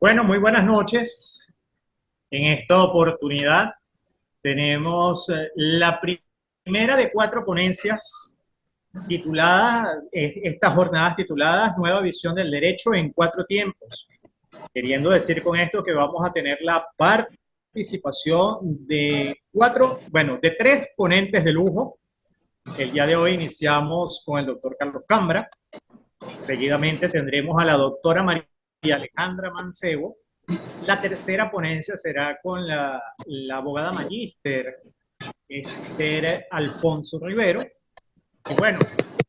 Bueno, muy buenas noches. En esta oportunidad tenemos la primera de cuatro ponencias tituladas, estas jornadas tituladas Nueva visión del derecho en cuatro tiempos. Queriendo decir con esto que vamos a tener la participación de de tres ponentes de lujo. El día de hoy iniciamos con el doctor Carlos Cambra. Seguidamente tendremos a la doctora María Alejandra Mancebo. La tercera ponencia será con la abogada magíster Esther Alfonso Rivero. Y bueno,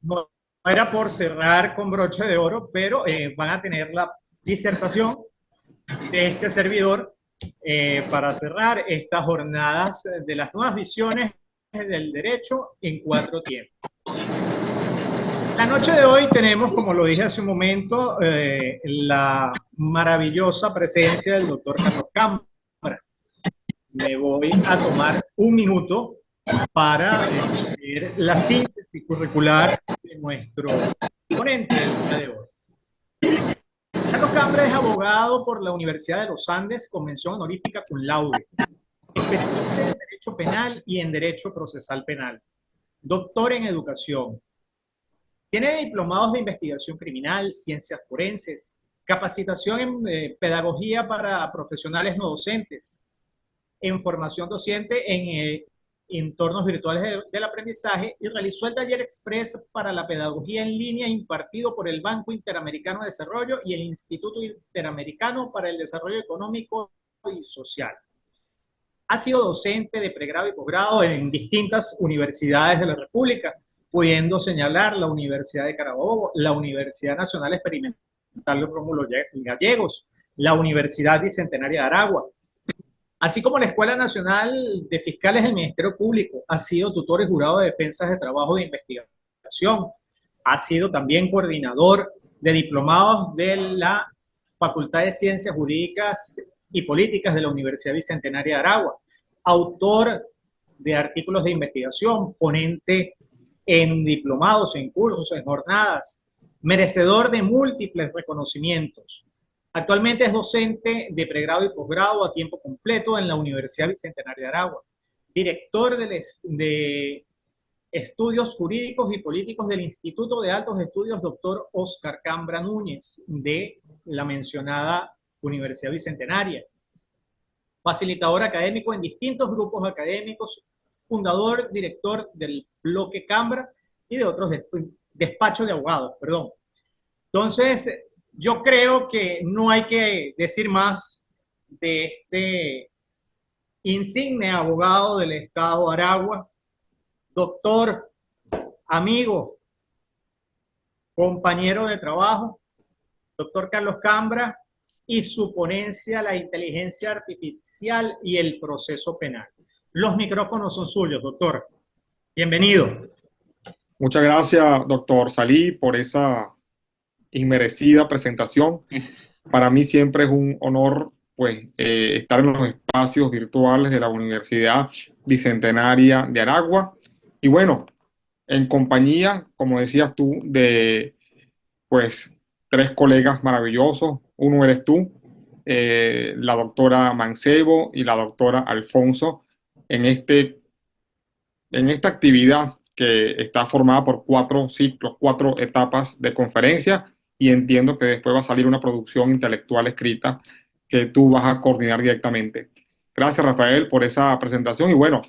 no era por cerrar con broche de oro, pero van a tener la disertación de este servidor para cerrar estas jornadas de las nuevas visiones del derecho en cuatro tiempos. La noche de hoy tenemos, como lo dije hace un momento, la maravillosa presencia del doctor Carlos Cámara. Me voy a tomar un minuto para ver la síntesis curricular de nuestro ponente del día de hoy. Carlos Cámara es abogado por la Universidad de los Andes con mención honorífica cum laude, especialista en Derecho Penal y en Derecho Procesal Penal, doctor en Educación. Tiene diplomados de investigación criminal, ciencias forenses, capacitación en pedagogía para profesionales no docentes, en formación docente en entornos virtuales del aprendizaje y realizó el taller express para la pedagogía en línea impartido por el Banco Interamericano de Desarrollo y el Instituto Interamericano para el Desarrollo Económico y Social. Ha sido docente de pregrado y posgrado en distintas universidades de la República, pudiendo señalar la Universidad de Carabobo, la Universidad Nacional Experimental Rómulo Gallegos, la Universidad Bicentenaria de Aragua, así como la Escuela Nacional de Fiscales del Ministerio Público. Ha sido tutor y jurado de defensas de trabajo de investigación. Ha sido también coordinador de diplomados de la Facultad de Ciencias Jurídicas y Políticas de la Universidad Bicentenaria de Aragua. Autor de artículos de investigación, ponente en diplomados, en cursos, en jornadas, merecedor de múltiples reconocimientos. Actualmente es docente de pregrado y posgrado a tiempo completo en la Universidad Bicentenaria de Aragua, director de Estudios Jurídicos y Políticos del Instituto de Altos Estudios Dr. Oscar Cambra Núñez de la mencionada Universidad Bicentenaria, facilitador académico en distintos grupos académicos, fundador, director del bloque Cambra y de otros despachos de abogados, perdón. Entonces, yo creo que no hay que decir más de este insigne abogado del Estado de Aragua, doctor, amigo, compañero de trabajo, doctor Carlos Cambra, y su ponencia La inteligencia artificial y el proceso penal. Los micrófonos son suyos, doctor. Bienvenido. Muchas gracias, doctor Salí, por esa inmerecida presentación. Para mí siempre es un honor estar en los espacios virtuales de la Universidad Bicentenaria de Aragua. Y bueno, en compañía, como decías tú, de tres colegas maravillosos. Uno eres tú, la doctora Mancebo y la doctora Alfonso, en esta actividad que está formada por 4 ciclos, 4 etapas de conferencia, y entiendo que después va a salir una producción intelectual escrita que tú vas a coordinar directamente. Gracias, Rafael, por esa presentación. Y bueno,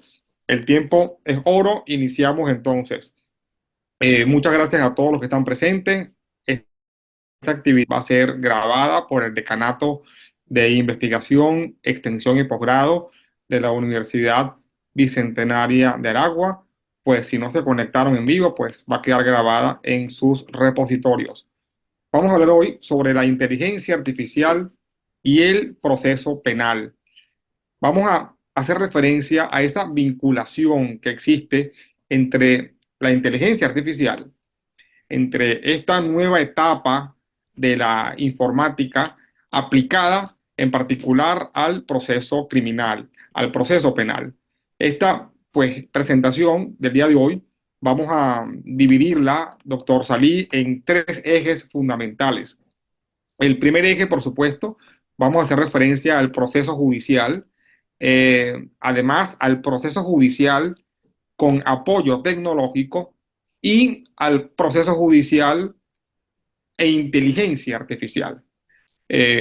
el tiempo es oro. Iniciamos entonces. Muchas gracias a todos los que están presentes. Esta actividad va a ser grabada por el Decanato de Investigación, Extensión y Posgrado de la Universidad Bicentenaria de Aragua. Pues si no se conectaron en vivo, pues va a quedar grabada en sus repositorios. Vamos a hablar hoy sobre la inteligencia artificial y el proceso penal. Vamos a hacer referencia a esa vinculación que existe entre la inteligencia artificial, entre esta nueva etapa de la informática aplicada en particular al proceso criminal, al proceso penal. Esta presentación del día de hoy vamos a dividirla, doctor Salí, en 3 ejes fundamentales. El primer eje, por supuesto, vamos a hacer referencia al proceso judicial, además al proceso judicial con apoyo tecnológico y al proceso judicial e inteligencia artificial.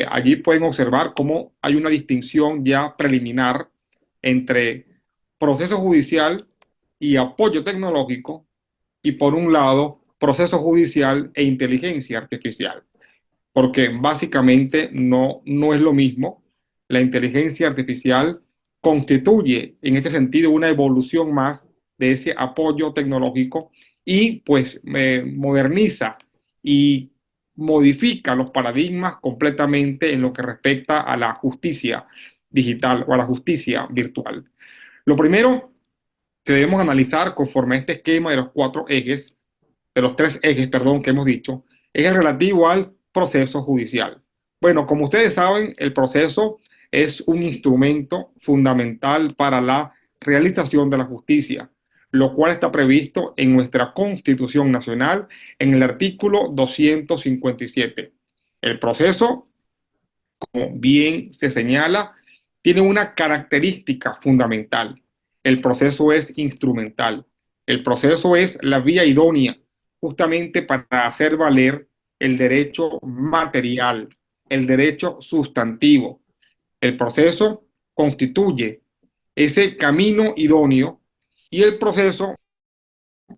Allí pueden observar cómo hay una distinción ya preliminar entre proceso judicial y apoyo tecnológico y por un lado proceso judicial e inteligencia artificial, porque básicamente no es lo mismo. La inteligencia artificial constituye en este sentido una evolución más de ese apoyo tecnológico y pues moderniza y modifica los paradigmas completamente en lo que respecta a la justicia digital o a la justicia virtual. Lo primero que debemos analizar conforme a este esquema de los cuatro ejes, de los tres ejes, perdón, que hemos dicho, es el relativo al proceso judicial. Bueno, como ustedes saben, el proceso es un instrumento fundamental para la realización de la justicia, lo cual está previsto en nuestra Constitución Nacional en el artículo 257. El proceso, como bien se señala, tiene una característica fundamental. El proceso es instrumental. El proceso es la vía idónea justamente para hacer valer el derecho material, el derecho sustantivo. El proceso constituye ese camino idóneo y el proceso,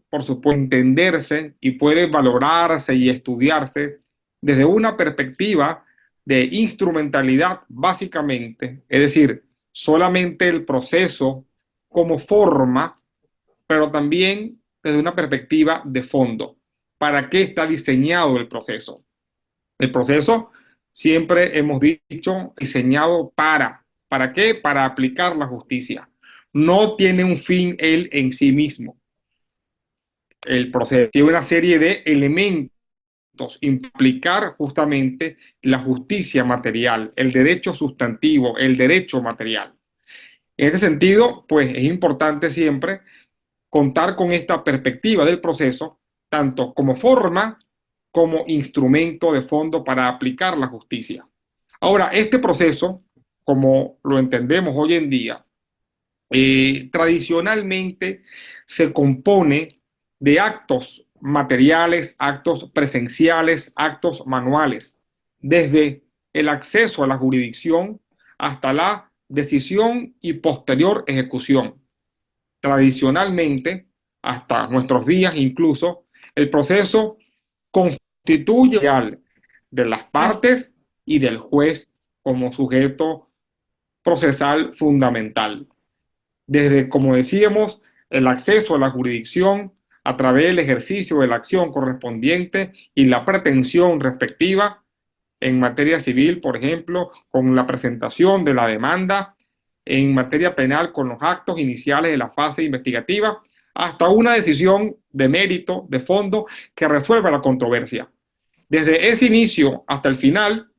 por supuesto, entenderse y puede valorarse y estudiarse desde una perspectiva de instrumentalidad básicamente, es decir, solamente el proceso como forma, pero también desde una perspectiva de fondo. ¿Para qué está diseñado el proceso? El proceso, siempre hemos dicho, diseñado ¿para qué? Para aplicar la justicia. No tiene un fin él en sí mismo. El proceso tiene una serie de elementos, implicar justamente la justicia material, el derecho sustantivo, el derecho material. En este sentido, pues es importante siempre contar con esta perspectiva del proceso, tanto como forma como instrumento de fondo para aplicar la justicia. Ahora, este proceso, como lo entendemos hoy en día, tradicionalmente se compone de actos materiales, actos presenciales, actos manuales, desde el acceso a la jurisdicción hasta la decisión y posterior ejecución. Tradicionalmente, hasta nuestros días incluso, el proceso constituye de las partes y del juez como sujeto procesal fundamental. Desde, como decíamos, el acceso a la jurisdicción a través del ejercicio de la acción correspondiente y la pretensión respectiva en materia civil, por ejemplo, con la presentación de la demanda, en materia penal con los actos iniciales de la fase investigativa, hasta una decisión de mérito, de fondo, que resuelva la controversia. Desde ese inicio hasta el final,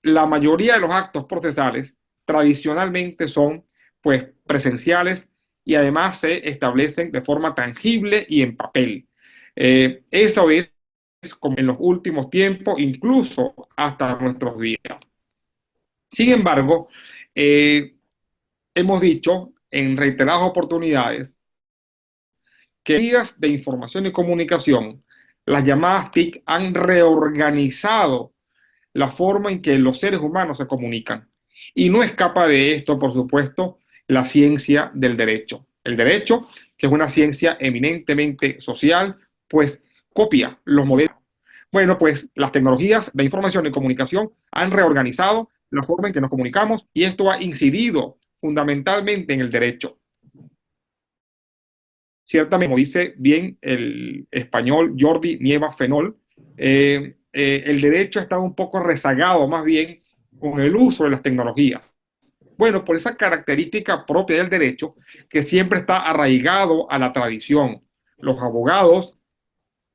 la mayoría de los actos procesales tradicionalmente son pues presenciales y además se establecen de forma tangible y en papel. Eso es como en los últimos tiempos, incluso hasta nuestros días. Sin embargo, hemos dicho en reiteradas oportunidades que vías de información y comunicación, las llamadas TIC, han reorganizado la forma en que los seres humanos se comunican. Y no escapa de esto, por supuesto, la ciencia del derecho. El derecho, que es una ciencia eminentemente social, pues copia los modelos. Bueno, pues las tecnologías de información y comunicación han reorganizado la forma en que nos comunicamos y esto ha incidido fundamentalmente en el derecho. Ciertamente, como dice bien el español Jordi Nieva Fenol, el derecho ha estado un poco rezagado más bien con el uso de las tecnologías. Bueno, por esa característica propia del derecho que siempre está arraigado a la tradición. Los abogados,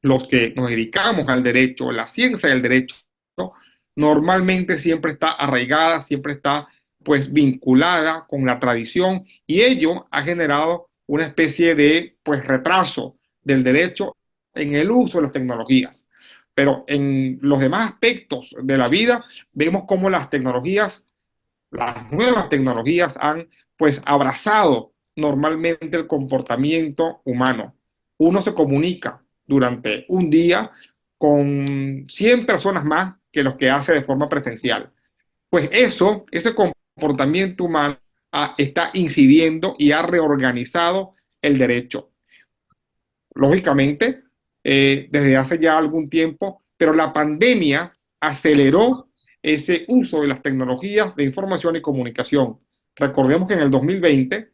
los que nos dedicamos al derecho, la ciencia del derecho, ¿no? Normalmente siempre está arraigada, siempre está pues vinculada con la tradición y ello ha generado una especie de pues retraso del derecho en el uso de las tecnologías. pero en los demás aspectos de la vida vemos cómo las nuevas tecnologías han pues abrazado normalmente el comportamiento humano. Uno se comunica durante un día con 100 personas más que los que hace de forma presencial. Pues ese comportamiento humano está incidiendo y ha reorganizado el derecho. Lógicamente, desde hace ya algún tiempo, pero la pandemia aceleró ese uso de las tecnologías de información y comunicación. Recordemos que en el 2020,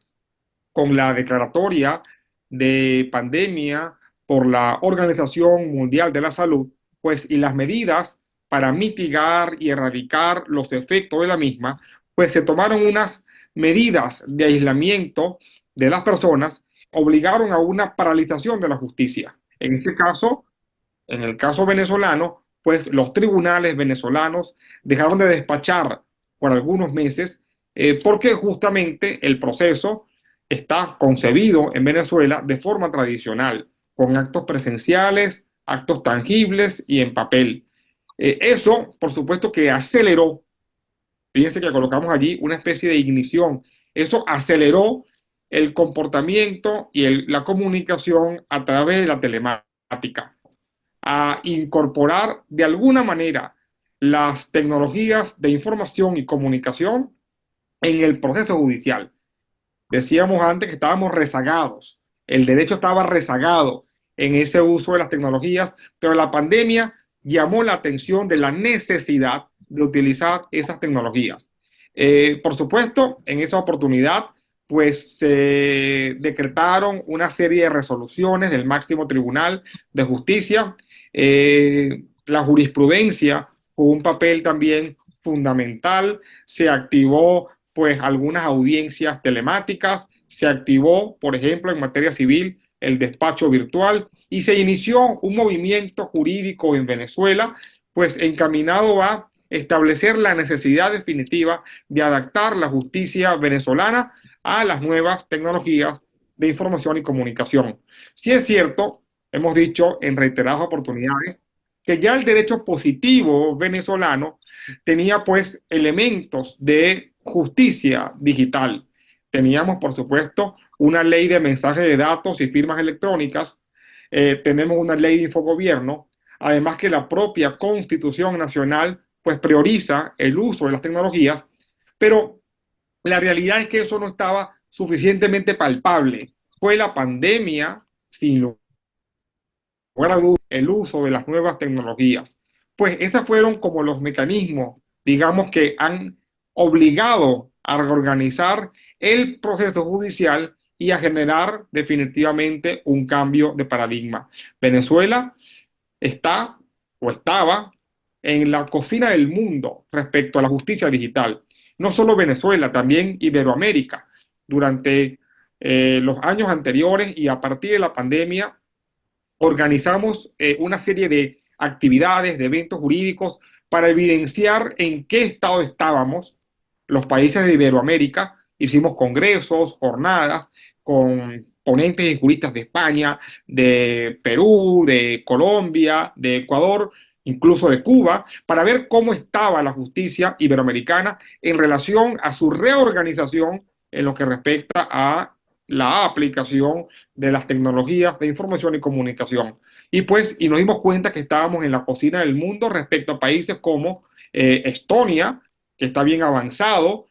con la declaratoria de pandemia por la Organización Mundial de la Salud, pues y las medidas para mitigar y erradicar los efectos de la misma, pues se tomaron unas medidas de aislamiento de las personas, obligaron a una paralización de la justicia. En este caso, en el caso venezolano, pues los tribunales venezolanos dejaron de despachar por algunos meses porque justamente el proceso está concebido en Venezuela de forma tradicional, con actos presenciales, actos tangibles y en papel. Eso, por supuesto, que aceleró, fíjense que colocamos allí una especie de ignición, eso aceleró el comportamiento y la comunicación a través de la telemática, a incorporar de alguna manera las tecnologías de información y comunicación en el proceso judicial. Decíamos antes que estábamos rezagados, el derecho estaba rezagado en ese uso de las tecnologías, pero la pandemia llamó la atención de la necesidad de utilizar esas tecnologías. Por supuesto, en esa oportunidad, pues se decretaron una serie de resoluciones del máximo tribunal de justicia. La jurisprudencia jugó un papel también fundamental. Se activó pues algunas audiencias telemáticas, se activó, por ejemplo, en materia civil, el despacho virtual y se inició un movimiento jurídico en Venezuela, pues encaminado a establecer la necesidad definitiva de adaptar la justicia venezolana a las nuevas tecnologías de información y comunicación. Sí es cierto, hemos dicho en reiteradas oportunidades, que ya el derecho positivo venezolano tenía pues elementos de justicia digital. Teníamos, por supuesto, una ley de mensaje de datos y firmas electrónicas, tenemos una ley de infogobierno, además que la propia Constitución Nacional pues prioriza el uso de las tecnologías, pero la realidad es que eso no estaba suficientemente palpable. Fue la pandemia, sin lugar a dudas, el uso de las nuevas tecnologías. Pues estos fueron como los mecanismos, digamos, que han obligado a reorganizar el proceso judicial y a generar definitivamente un cambio de paradigma. Venezuela está o estaba en la cocina del mundo respecto a la justicia digital. No solo Venezuela, también Iberoamérica. Durante los años anteriores y a partir de la pandemia, organizamos una serie de actividades, de eventos jurídicos para evidenciar en qué estado estábamos los países de Iberoamérica. Hicimos congresos, jornadas con ponentes y juristas de España, de Perú, de Colombia, de Ecuador, incluso de Cuba, para ver cómo estaba la justicia iberoamericana en relación a su reorganización en lo que respecta a la aplicación de las tecnologías de información y comunicación. Y nos dimos cuenta que estábamos en la cocina del mundo respecto a países como Estonia, que está bien avanzado.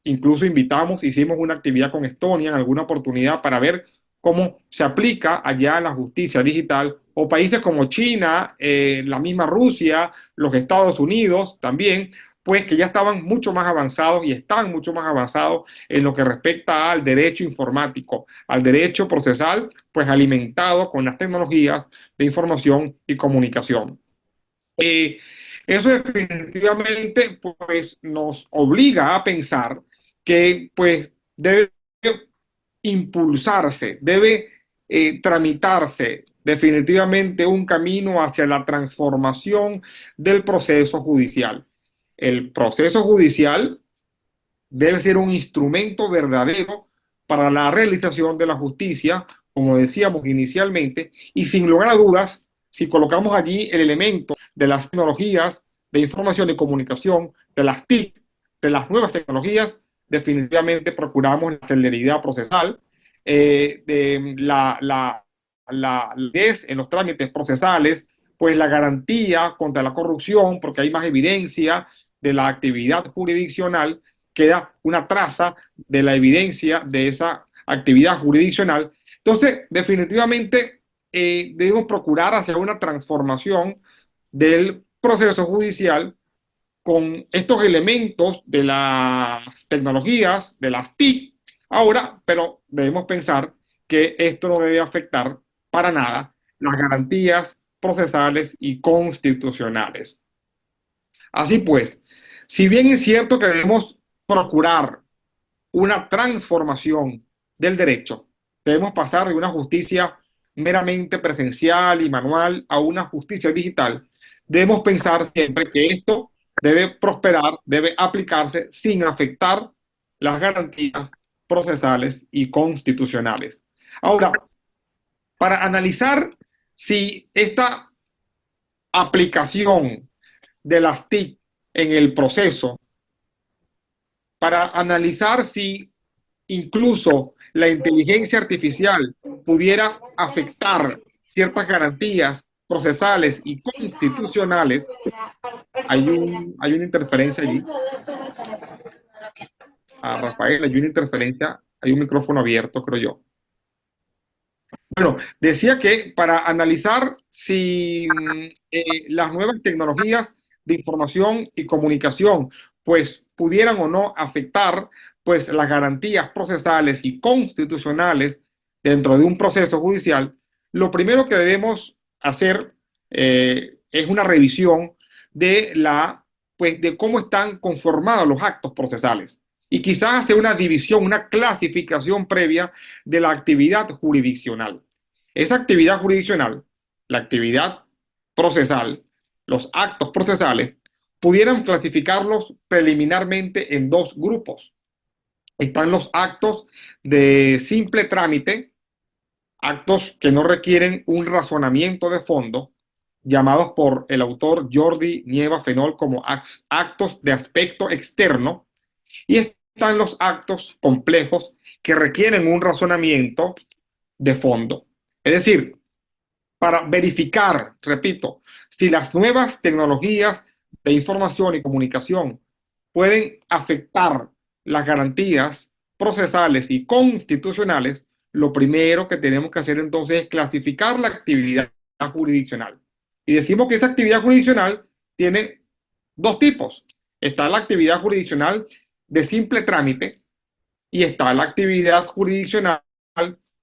Incluso hicimos una actividad con Estonia en alguna oportunidad para ver cómo se aplica allá la justicia digital, o países como China, la misma Rusia, los Estados Unidos también, pues que ya estaban mucho más avanzados y están mucho más avanzados en lo que respecta al derecho informático, al derecho procesal, pues alimentado con las tecnologías de información y comunicación. Eh, Eso definitivamente pues, nos obliga a pensar que pues, debe impulsarse, debe tramitarse definitivamente un camino hacia la transformación del proceso judicial. El proceso judicial debe ser un instrumento verdadero para la realización de la justicia, como decíamos inicialmente, y sin lugar a dudas si colocamos allí el elemento de las tecnologías de información y comunicación, de las TIC, de las nuevas tecnologías, definitivamente procuramos la celeridad procesal, de la ley en los trámites procesales, pues la garantía contra la corrupción, porque hay más evidencia de la actividad jurisdiccional, queda una traza de la evidencia de esa actividad jurisdiccional. Entonces, definitivamente debemos procurar hacer una transformación del proceso judicial con estos elementos de las tecnologías, de las TIC, ahora, pero debemos pensar que esto no debe afectar para nada las garantías procesales y constitucionales. Así pues, si bien es cierto que debemos procurar una transformación del derecho, debemos pasar de una justicia meramente presencial y manual a una justicia digital, debemos pensar siempre que esto debe prosperar, debe aplicarse sin afectar las garantías procesales y constitucionales. Ahora, para analizar si esta aplicación de las TIC en el proceso, para analizar si incluso la inteligencia artificial pudiera afectar ciertas garantías procesales y constitucionales, hay una interferencia allí. A Rafael, hay una interferencia, hay un micrófono abierto, creo yo. Bueno, decía que para analizar si las nuevas tecnologías de información y comunicación pues pudieran o no afectar pues las garantías procesales y constitucionales dentro de un proceso judicial, lo primero que debemos hacer es una revisión de pues de cómo están conformados los actos procesales y quizás hacer una división, una clasificación previa de la actividad jurisdiccional. Esa actividad jurisdiccional, la actividad procesal, los actos procesales, pudieran clasificarlos preliminarmente en dos grupos. Están los actos de simple trámite, actos que no requieren un razonamiento de fondo, llamados por el autor Jordi Nieva Fenol como actos de aspecto externo, y están los actos complejos que requieren un razonamiento de fondo. Es decir, para verificar, repito, si las nuevas tecnologías de información y comunicación pueden afectar las garantías procesales y constitucionales, lo primero que tenemos que hacer entonces es clasificar la actividad jurisdiccional. Y decimos que esta actividad jurisdiccional tiene dos tipos. Está la actividad jurisdiccional de simple trámite y está la actividad jurisdiccional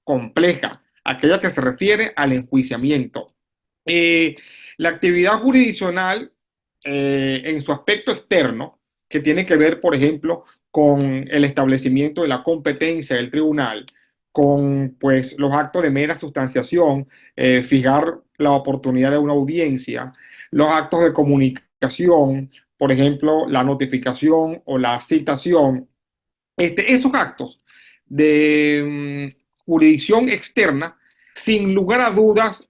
compleja, aquella que se refiere al enjuiciamiento. La actividad jurisdiccional en su aspecto externo, que tiene que ver, por ejemplo, con el establecimiento de la competencia del tribunal, con pues, los actos de mera sustanciación, fijar la oportunidad de una audiencia, los actos de comunicación, por ejemplo, la notificación o la citación. Estos actos de jurisdicción externa, sin lugar a dudas,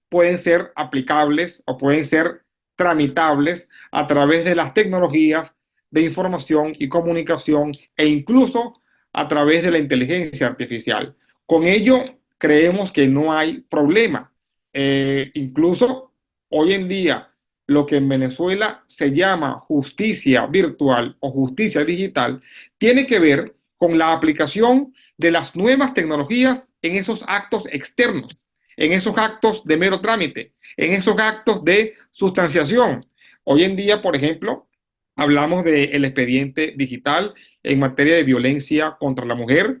pueden ser aplicables o pueden ser tramitables a través de las tecnologías de información y comunicación e incluso a través de la inteligencia artificial. Con ello, creemos que no hay problema. Incluso hoy en día, lo que en Venezuela se llama justicia virtual o justicia digital, tiene que ver con la aplicación de las nuevas tecnologías en esos actos externos, en esos actos de mero trámite, en esos actos de sustanciación. Hoy en día, por ejemplo, hablamos del expediente digital en materia de violencia contra la mujer,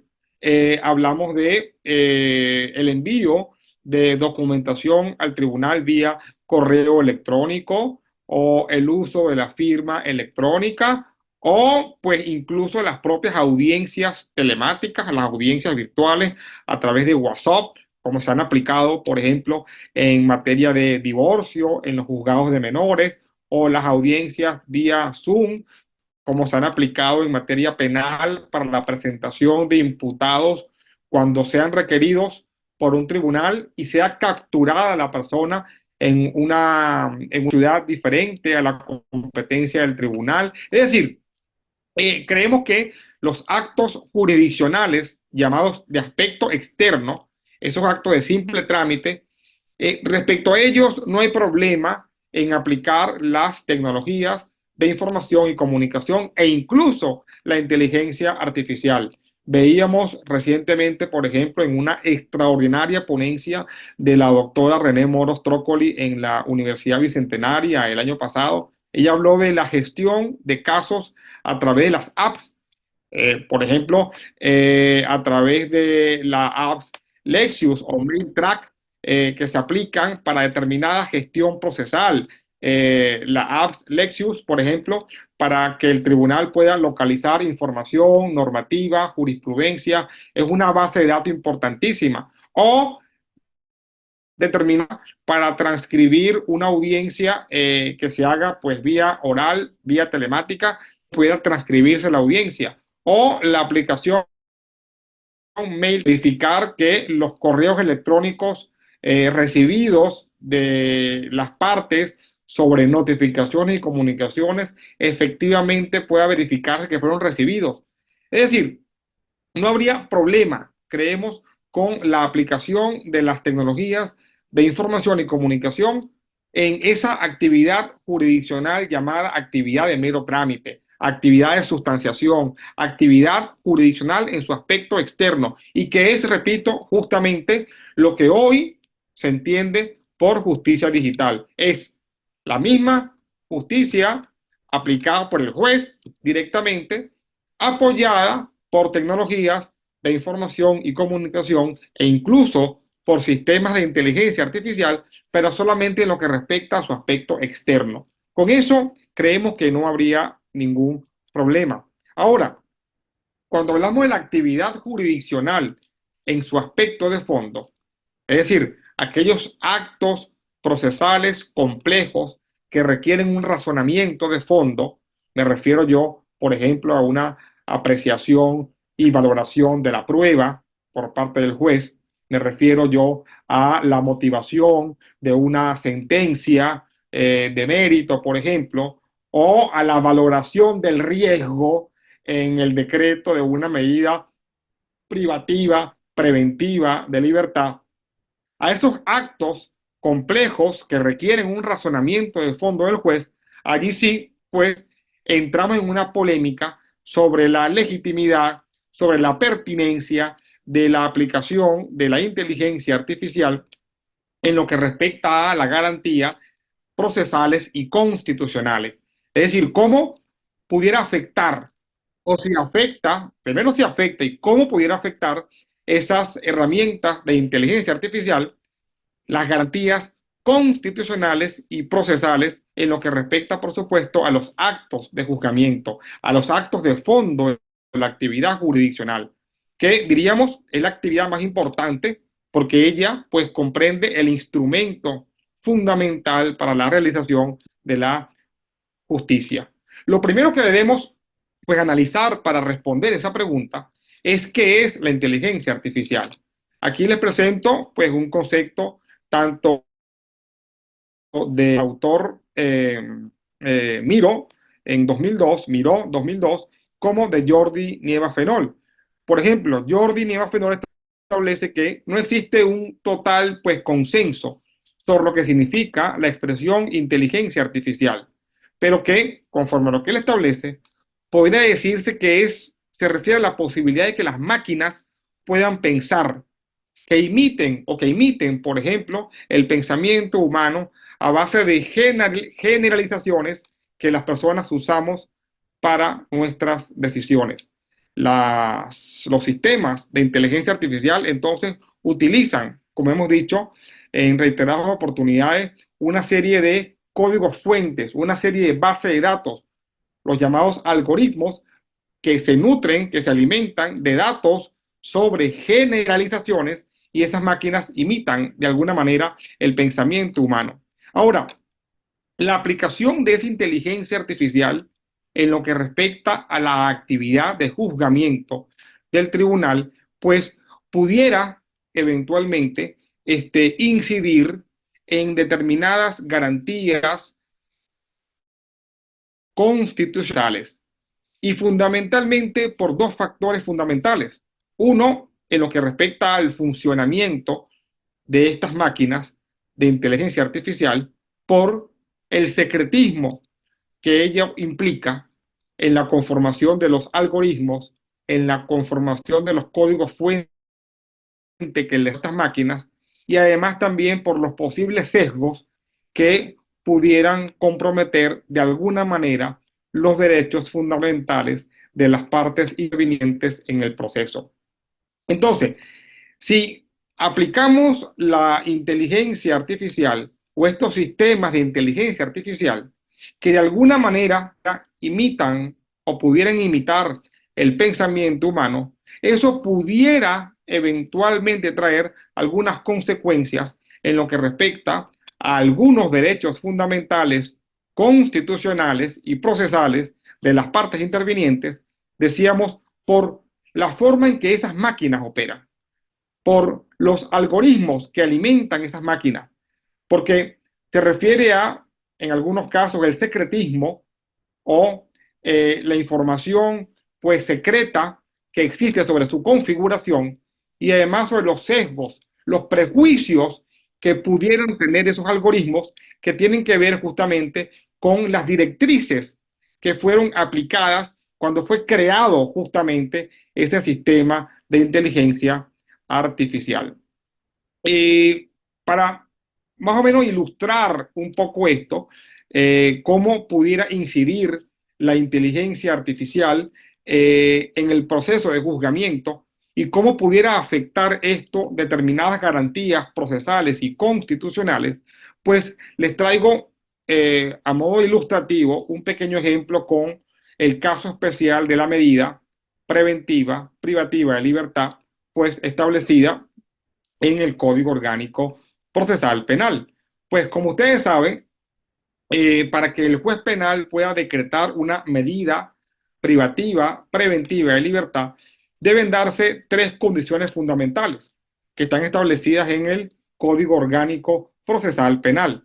hablamos de el envío de documentación al tribunal vía correo electrónico o el uso de la firma electrónica o pues incluso las propias audiencias telemáticas, las audiencias virtuales a través de WhatsApp, como se han aplicado, por ejemplo, en materia de divorcio, en los juzgados de menores, o las audiencias vía Zoom, como se han aplicado en materia penal para la presentación de imputados cuando sean requeridos por un tribunal y sea capturada la persona en una ciudad diferente a la competencia del tribunal. Es decir, creemos que los actos jurisdiccionales llamados de aspecto externo, esos actos de simple trámite, respecto a ellos no hay problema en aplicar las tecnologías de información y comunicación e incluso la inteligencia artificial. Veíamos recientemente, por ejemplo, en una extraordinaria ponencia de la doctora René Moros Trócoli en la Universidad Bicentenaria el año pasado. Ella habló de la gestión de casos a través de las apps, por ejemplo, a través de las apps Lexius o MailTrack, que se aplican para determinada gestión procesal. La apps Lexius, por ejemplo, para que el tribunal pueda localizar información, normativa, jurisprudencia, es una base de datos importantísima. O determina para transcribir una audiencia que se haga pues vía oral, vía telemática, pueda transcribirse la audiencia. O la aplicación mail, verificar que los correos electrónicos recibidos de las partes sobre notificaciones y comunicaciones efectivamente pueda verificarse que fueron recibidos. Es decir, no habría problema, creemos, con la aplicación de las tecnologías de información y comunicación en esa actividad jurisdiccional llamada actividad de mero trámite, actividad de sustanciación, actividad jurisdiccional en su aspecto externo y que es, repito, justamente lo que hoy se entiende por justicia digital. Es la misma justicia aplicada por el juez directamente, apoyada por tecnologías de información y comunicación e incluso por sistemas de inteligencia artificial, pero solamente en lo que respecta a su aspecto externo. Con eso creemos que no habría ningún problema. Ahora, cuando hablamos de la actividad jurisdiccional en su aspecto de fondo, es decir, aquellos actos procesales complejos que requieren un razonamiento de fondo, me refiero yo, por ejemplo, a una apreciación y valoración de la prueba por parte del juez, me refiero yo a la motivación de una sentencia de mérito, por ejemplo, o a la valoración del riesgo en el decreto de una medida privativa, preventiva de libertad. A estos actos complejos que requieren un razonamiento de fondo del juez, allí sí, pues, entramos en una polémica sobre la legitimidad, sobre la pertinencia de la aplicación de la inteligencia artificial en lo que respecta a la garantía procesales y constitucionales. Es decir, cómo pudiera afectar o si afecta, primero si afecta y cómo pudiera afectar esas herramientas de inteligencia artificial las garantías constitucionales y procesales en lo que respecta, por supuesto, a los actos de juzgamiento, a los actos de fondo de la actividad jurisdiccional, que diríamos es la actividad más importante porque ella pues comprende el instrumento fundamental para la realización de la justicia. Lo primero que debemos pues analizar para responder esa pregunta es qué es la inteligencia artificial. Aquí les presento pues un concepto tanto de autor Miro en 2002, Miró 2002, como de Jordi Nieva Fenol. Por ejemplo, Jordi Nieva Fenol establece que no existe un total pues consenso sobre lo que significa la expresión inteligencia artificial, pero que, conforme a lo que él establece, podría decirse que se refiere a la posibilidad de que las máquinas puedan pensar, que imiten, por ejemplo, el pensamiento humano a base de generalizaciones que las personas usamos para nuestras decisiones. Los sistemas de inteligencia artificial entonces utilizan, como hemos dicho en reiteradas oportunidades, una serie de códigos fuentes, una serie de bases de datos, los llamados algoritmos, que se nutren, que se alimentan de datos sobre generalizaciones y esas máquinas imitan de alguna manera el pensamiento humano. Ahora, la aplicación de esa inteligencia artificial en lo que respecta a la actividad de juzgamiento del tribunal, pues pudiera eventualmente incidir en determinadas garantías constitucionales y fundamentalmente por dos factores fundamentales. Uno, en lo que respecta al funcionamiento de estas máquinas de inteligencia artificial por el secretismo que ella implica en la conformación de los algoritmos, en la conformación de los códigos fuente que le estas máquinas y además también por los posibles sesgos que pudieran comprometer de alguna manera los derechos fundamentales de las partes intervinientes en el proceso. Entonces, si aplicamos la inteligencia artificial o estos sistemas de inteligencia artificial que de alguna manera imitan o pudieran imitar el pensamiento humano, eso pudiera eventualmente traer algunas consecuencias en lo que respecta a algunos derechos fundamentales constitucionales y procesales de las partes intervinientes, decíamos, por la forma en que esas máquinas operan, por los algoritmos que alimentan esas máquinas, porque se refiere a, en algunos casos, el secretismo o la información pues secreta que existe sobre su configuración y además sobre los sesgos, los prejuicios que pudieran tener esos algoritmos que tienen que ver justamente con las directrices que fueron aplicadas cuando fue creado justamente ese sistema de inteligencia artificial. Para más o menos ilustrar un poco esto, cómo pudiera incidir la inteligencia artificial en el proceso de juzgamiento y cómo pudiera afectar esto determinadas garantías procesales y constitucionales, pues les traigo a modo ilustrativo un pequeño ejemplo con el caso especial de la medida preventiva privativa de libertad, pues establecida en el Código Orgánico Procesal Penal. Pues como ustedes saben, para que el juez penal pueda decretar una medida privativa, preventiva de libertad, deben darse tres condiciones fundamentales que están establecidas en el Código Orgánico Procesal Penal.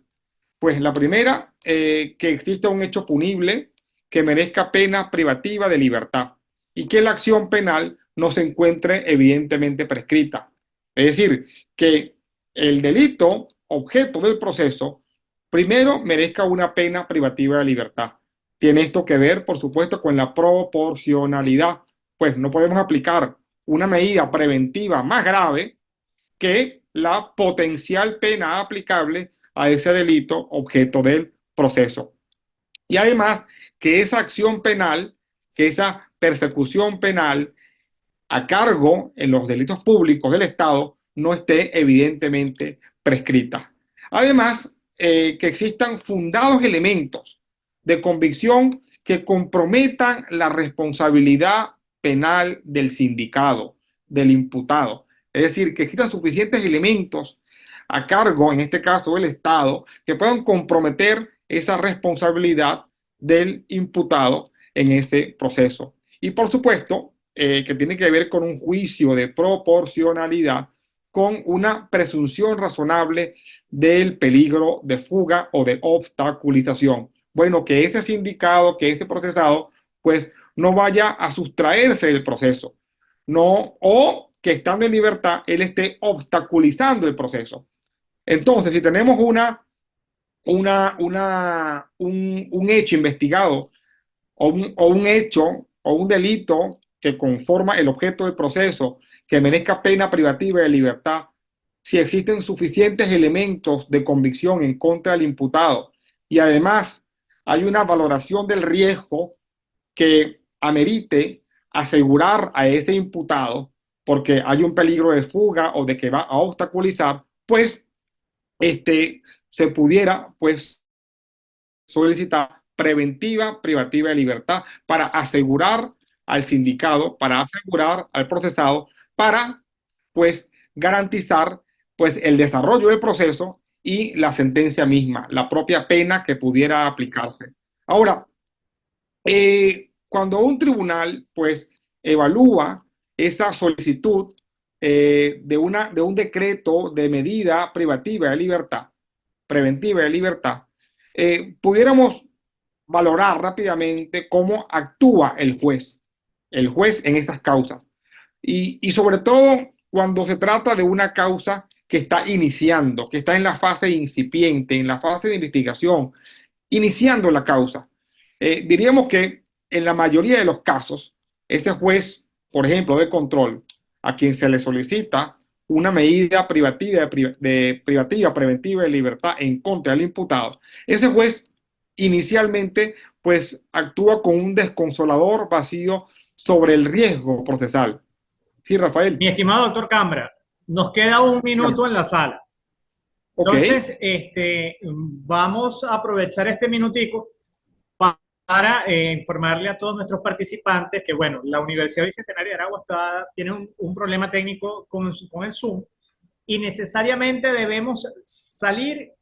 Pues la primera, que exista un hecho punible que merezca pena privativa de libertad y que la acción penal no se encuentre evidentemente prescrita. Es decir, que el delito objeto del proceso primero merezca una pena privativa de libertad. Tiene esto que ver, por supuesto, con la proporcionalidad, pues no podemos aplicar una medida preventiva más grave que la potencial pena aplicable a ese delito objeto del proceso. Y además que esa acción penal, que esa persecución penal a cargo en los delitos públicos del Estado no esté evidentemente prescrita. Además, que existan fundados elementos de convicción que comprometan la responsabilidad penal del sindicado, del imputado. Es decir, que existan suficientes elementos a cargo, en este caso del Estado, que puedan comprometer esa responsabilidad del imputado en ese proceso. Y por supuesto, que tiene que ver con un juicio de proporcionalidad con una presunción razonable del peligro de fuga o de obstaculización. Bueno, que ese sindicado, que ese procesado, pues no vaya a sustraerse del proceso, no, o que estando en libertad, él esté obstaculizando el proceso. Entonces, si tenemos un hecho investigado o un hecho o un delito que conforma el objeto del proceso que merezca pena privativa de libertad, si existen suficientes elementos de convicción en contra del imputado y además hay una valoración del riesgo que amerite asegurar a ese imputado porque hay un peligro de fuga o de que va a obstaculizar, pues se pudiera pues solicitar preventiva privativa de libertad para asegurar al sindicado, para asegurar al procesado, para pues garantizar pues el desarrollo del proceso y la sentencia misma, la propia pena que pudiera aplicarse. Ahora, cuando un tribunal pues evalúa esa solicitud de un decreto de medida privativa de libertad, preventiva de libertad, pudiéramos valorar rápidamente cómo actúa el juez en estas causas. Y sobre todo cuando se trata de una causa que está iniciando, que está en la fase incipiente, en la fase de investigación, iniciando la causa. Diríamos que en la mayoría de los casos, ese juez, por ejemplo, de control, a quien se le solicita una medida privativa preventiva de libertad en contra del imputado, ese juez inicialmente pues actúa con un desconsolador vacío sobre el riesgo procesal. Sí, Rafael. Mi estimado doctor Cambra, nos queda un Dígame. minuto en la sala. Ok, Entonces, vamos a aprovechar este minutico para informarle a todos nuestros participantes que, bueno, la Universidad Bicentenaria de Aragua tiene un problema técnico con el Zoom y necesariamente debemos salir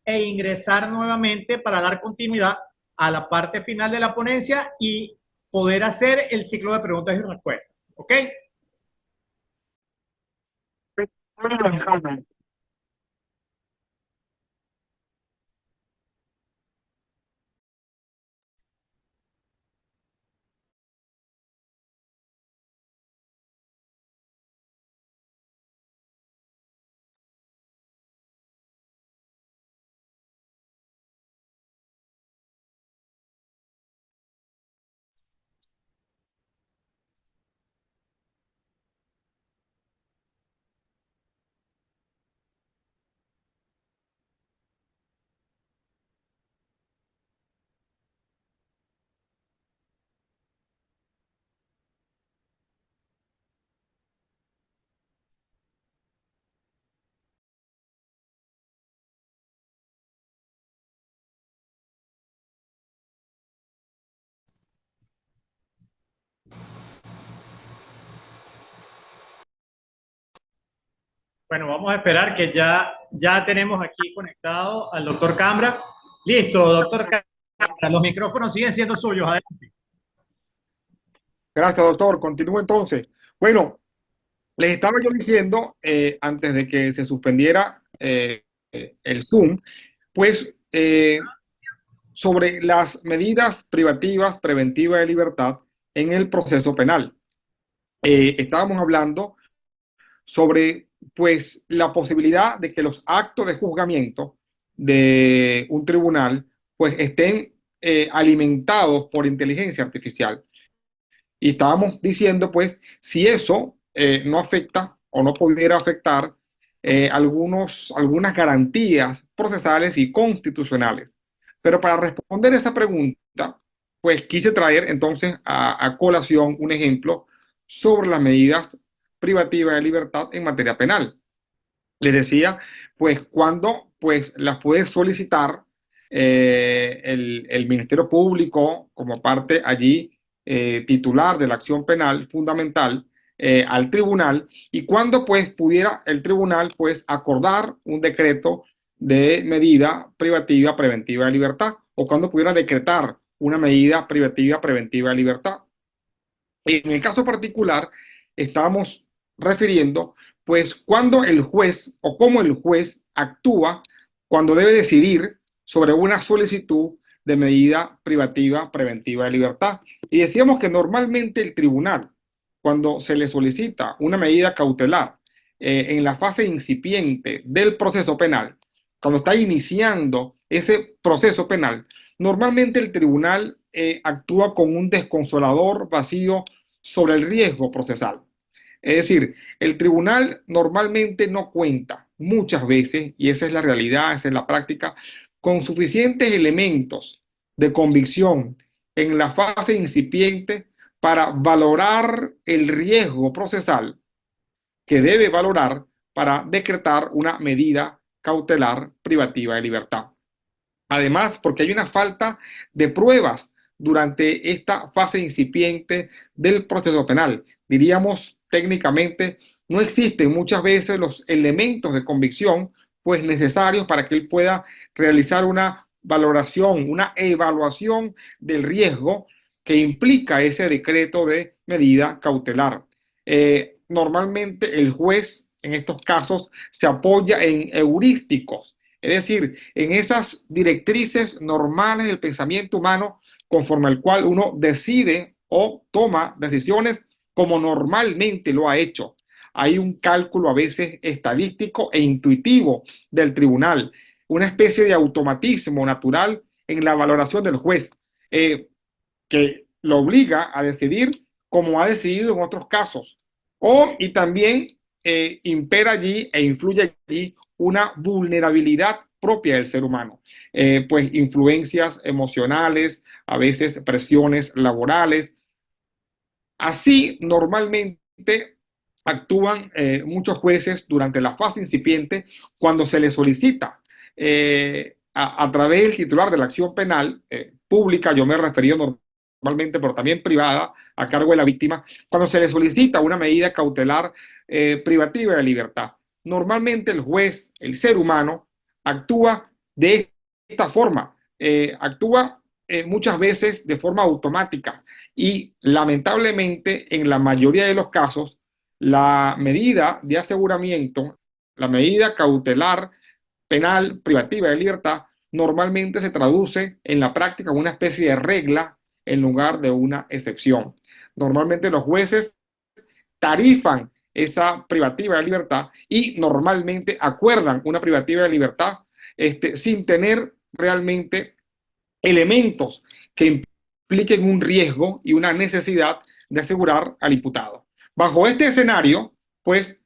e ingresar nuevamente para dar continuidad a la parte final de la ponencia y poder hacer el ciclo de preguntas y respuestas. ¿Ok? Bueno, vamos a esperar que ya tenemos aquí conectado al doctor Cambra. Listo, doctor Cambra, los micrófonos siguen siendo suyos. Adelante. gracias, doctor. Continúo entonces. Bueno, les estaba yo diciendo, antes de que se suspendiera el Zoom, pues sobre las medidas privativas preventivas de libertad en el proceso penal. Estábamos hablando sobre pues la posibilidad de que los actos de juzgamiento de un tribunal pues estén alimentados por inteligencia artificial. Y estábamos diciendo, pues, si eso no afecta o no pudiera afectar algunas garantías procesales y constitucionales. Pero para responder esa pregunta, pues quise traer entonces a colación un ejemplo sobre las medidas privativas de libertad en materia penal. Les decía, pues cuando pues las puede solicitar el Ministerio Público como parte allí titular de la acción penal fundamental al tribunal y cuando pues pudiera el tribunal pues acordar un decreto de medida privativa preventiva de libertad o cuando pudiera decretar una medida privativa preventiva de libertad. En el caso particular, estamos refiriendo, pues, cuando el juez o cómo el juez actúa cuando debe decidir sobre una solicitud de medida privativa preventiva de libertad. Y decíamos que normalmente el tribunal, cuando se le solicita una medida cautelar en la fase incipiente del proceso penal, cuando está iniciando ese proceso penal, normalmente el tribunal actúa con un desconsolador vacío sobre el riesgo procesal. Es decir, el tribunal normalmente no cuenta muchas veces, y esa es la realidad, esa es la práctica, con suficientes elementos de convicción en la fase incipiente para valorar el riesgo procesal que debe valorar para decretar una medida cautelar privativa de libertad. Además, porque hay una falta de pruebas durante esta fase incipiente del proceso penal. Diríamos técnicamente, no existen muchas veces los elementos de convicción pues necesarios para que él pueda realizar una valoración, una evaluación del riesgo que implica ese decreto de medida cautelar. normalmente el juez en estos casos se apoya en heurísticos, es decir, en esas directrices normales del pensamiento humano conforme al cual uno decide o toma decisiones como normalmente lo ha hecho. Hay un cálculo a veces estadístico e intuitivo del tribunal, una especie de automatismo natural en la valoración del juez, que lo obliga a decidir como ha decidido en otros casos. Y también impera allí e influye allí una vulnerabilidad propia del ser humano, pues influencias emocionales, a veces presiones laborales. Así normalmente actúan muchos jueces durante la fase incipiente cuando se les solicita a través del titular de la acción penal pública, yo me he referido normalmente, pero también privada, a cargo de la víctima, cuando se le solicita una medida cautelar privativa de libertad. Normalmente el juez, el ser humano, actúa de esta forma, actúa muchas veces de forma automática y lamentablemente en la mayoría de los casos la medida de aseguramiento, la medida cautelar penal privativa de libertad normalmente se traduce en la práctica en una especie de regla en lugar de una excepción. Normalmente los jueces tarifan esa privativa de libertad y normalmente acuerdan una privativa de libertad sin tener realmente elementos que impliquen un riesgo y una necesidad de asegurar al imputado. Bajo este escenario, pues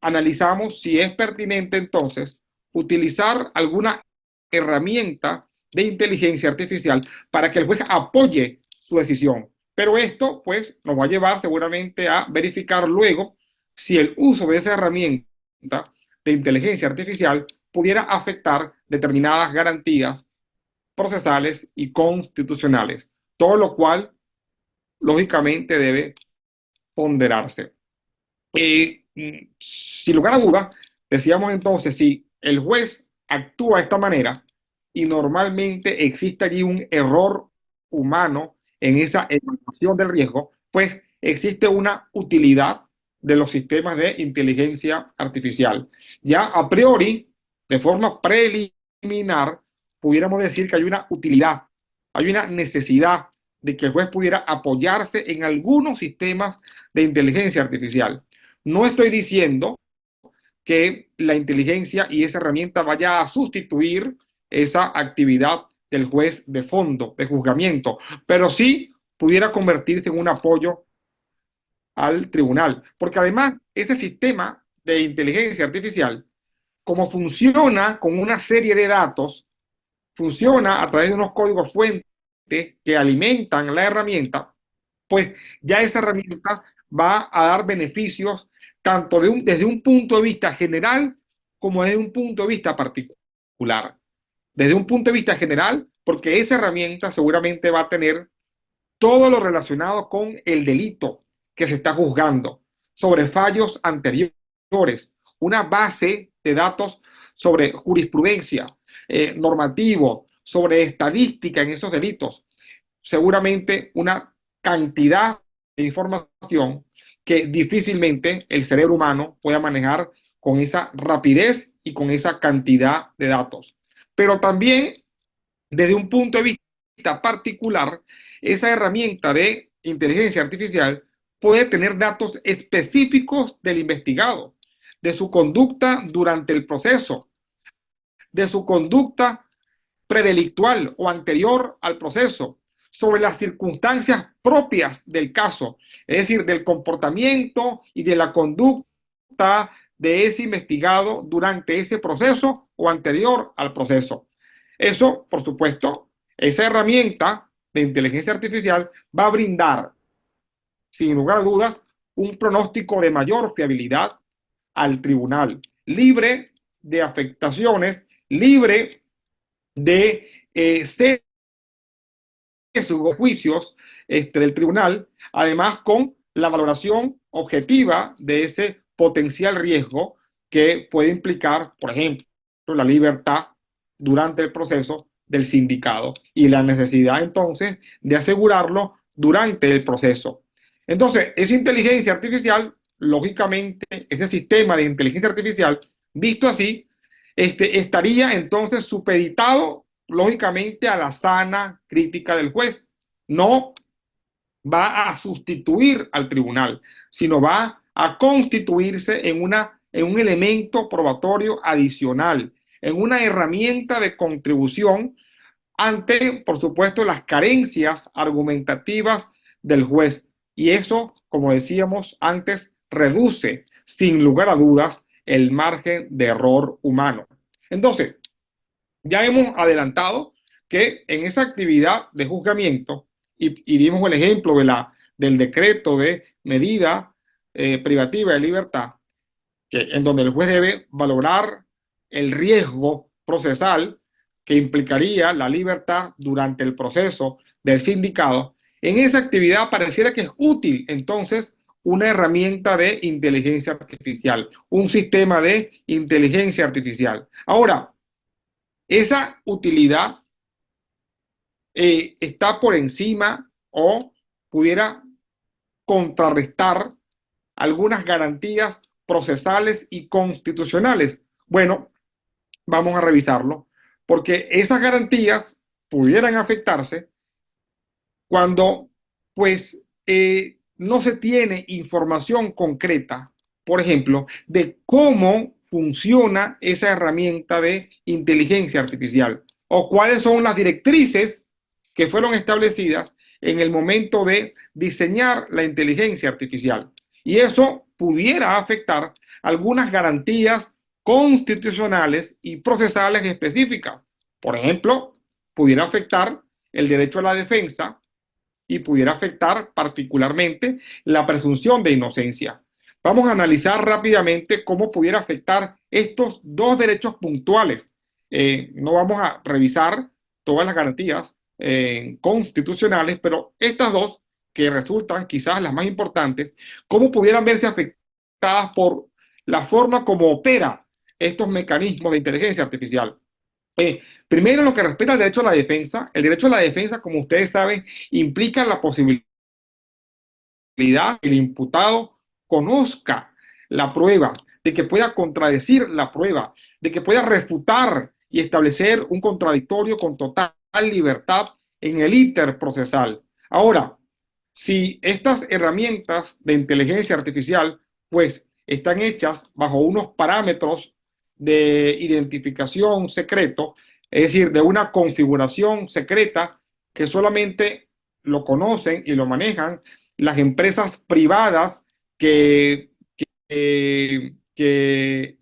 analizamos si es pertinente entonces utilizar alguna herramienta de inteligencia artificial para que el juez apoye su decisión. Pero esto, pues, nos va a llevar seguramente a verificar luego si el uso de esa herramienta de inteligencia artificial pudiera afectar determinadas garantías procesales y constitucionales, todo lo cual lógicamente debe ponderarse. Sin lugar a dudas, decíamos entonces, si el juez actúa de esta manera y normalmente existe allí un error humano en esa evaluación del riesgo, pues existe una utilidad de los sistemas de inteligencia artificial. Ya a priori, de forma preliminar, pudiéramos decir que hay una utilidad, hay una necesidad de que el juez pudiera apoyarse en algunos sistemas de inteligencia artificial. No estoy diciendo que la inteligencia y esa herramienta vaya a sustituir esa actividad del juez de fondo, de juzgamiento, pero sí pudiera convertirse en un apoyo al tribunal, porque además ese sistema de inteligencia artificial, como funciona con una serie de datos, funciona a través de unos códigos fuentes que alimentan la herramienta, pues ya esa herramienta va a dar beneficios tanto desde un punto de vista general como desde un punto de vista particular. Desde un punto de vista general, porque esa herramienta seguramente va a tener todo lo relacionado con el delito que se está juzgando, sobre fallos anteriores, una base de datos sobre jurisprudencia, normativo, sobre estadística en esos delitos, seguramente una cantidad de información que difícilmente el cerebro humano pueda manejar con esa rapidez y con esa cantidad de datos. Pero también, desde un punto de vista particular, esa herramienta de inteligencia artificial puede tener datos específicos del investigado, de su conducta durante el proceso, de su conducta predelictual o anterior al proceso, sobre las circunstancias propias del caso, es decir, del comportamiento y de la conducta de ese investigado durante ese proceso o anterior al proceso. Eso, por supuesto, esa herramienta de inteligencia artificial va a brindar, sin lugar a dudas, un pronóstico de mayor fiabilidad al tribunal, libre de afectaciones, libre de sesgos, juicios del tribunal, además con la valoración objetiva de ese potencial riesgo que puede implicar, por ejemplo, la libertad durante el proceso del sindicado y la necesidad entonces de asegurarlo durante el proceso. Entonces, esa inteligencia artificial lógicamente, ese sistema de inteligencia artificial, visto así, estaría entonces supeditado, lógicamente, a la sana crítica del juez. No va a sustituir al tribunal, sino va a constituirse en un elemento probatorio adicional, en una herramienta de contribución ante, por supuesto, las carencias argumentativas del juez. Y eso, como decíamos antes, reduce, sin lugar a dudas, el margen de error humano. Entonces, ya hemos adelantado que en esa actividad de juzgamiento, y dimos el ejemplo del decreto de medida privativa de libertad, en donde el juez debe valorar el riesgo procesal que implicaría la libertad durante el proceso del sindicado. En esa actividad pareciera que es útil entonces una herramienta de inteligencia artificial, un sistema de inteligencia artificial. Ahora, esa utilidad está por encima o pudiera contrarrestar algunas garantías procesales y constitucionales. Bueno, vamos a revisarlo, porque esas garantías pudieran afectarse cuando, pues, no se tiene información concreta, por ejemplo, de cómo funciona esa herramienta de inteligencia artificial o cuáles son las directrices que fueron establecidas en el momento de diseñar la inteligencia artificial. Y eso pudiera afectar algunas garantías constitucionales y procesales específicas. Por ejemplo, pudiera afectar el derecho a la defensa y pudiera afectar particularmente la presunción de inocencia. Vamos a analizar rápidamente cómo pudiera afectar estos dos derechos puntuales. No vamos a revisar todas las garantías constitucionales, pero estas dos, que resultan quizás las más importantes, cómo pudieran verse afectadas por la forma como opera estos mecanismos de inteligencia artificial. Primero, lo que respecta al derecho a la defensa, el derecho a la defensa, como ustedes saben, implica la posibilidad que el imputado conozca la prueba, de que pueda contradecir la prueba, de que pueda refutar y establecer un contradictorio con total libertad en el íter procesal. Ahora, si estas herramientas de inteligencia artificial, pues, están hechas bajo unos parámetros de identificación secreto, es decir, de una configuración secreta que solamente lo conocen y lo manejan las empresas privadas que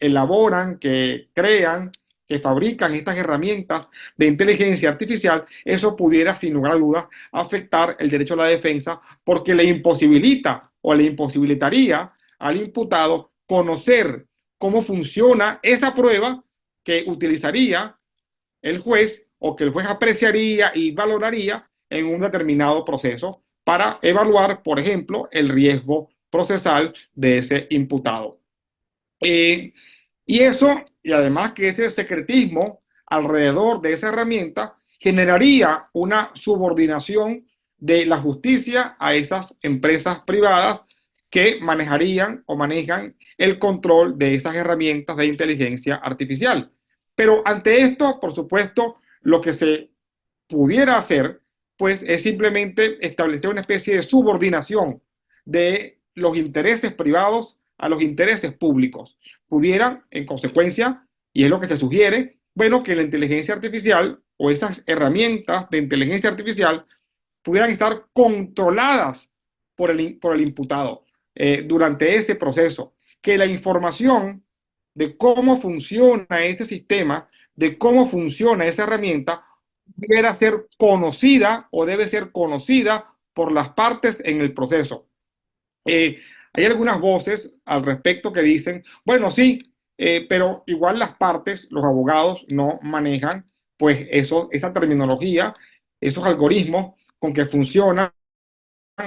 elaboran, que crean, que fabrican estas herramientas de inteligencia artificial, eso pudiera, sin lugar a dudas, afectar el derecho a la defensa porque le imposibilita o le imposibilitaría al imputado conocer cómo funciona esa prueba que utilizaría el juez o que el juez apreciaría y valoraría en un determinado proceso para evaluar, por ejemplo, el riesgo procesal de ese imputado. Y eso, y además que ese secretismo alrededor de esa herramienta generaría una subordinación de la justicia a esas empresas privadas que manejarían o manejan el control de esas herramientas de inteligencia artificial. Pero ante esto, por supuesto, lo que se pudiera hacer, pues, es simplemente establecer una especie de subordinación de los intereses privados a los intereses públicos. Pudieran, en consecuencia, y es lo que se sugiere, bueno, que la inteligencia artificial o esas herramientas de inteligencia artificial pudieran estar controladas por el imputado durante ese proceso, que la información de cómo funciona este sistema, de cómo funciona esa herramienta, deberá ser conocida o debe ser conocida por las partes en el proceso. Hay algunas voces al respecto que dicen, bueno, sí, pero igual las partes, los abogados, no manejan pues esa terminología, esos algoritmos con que funciona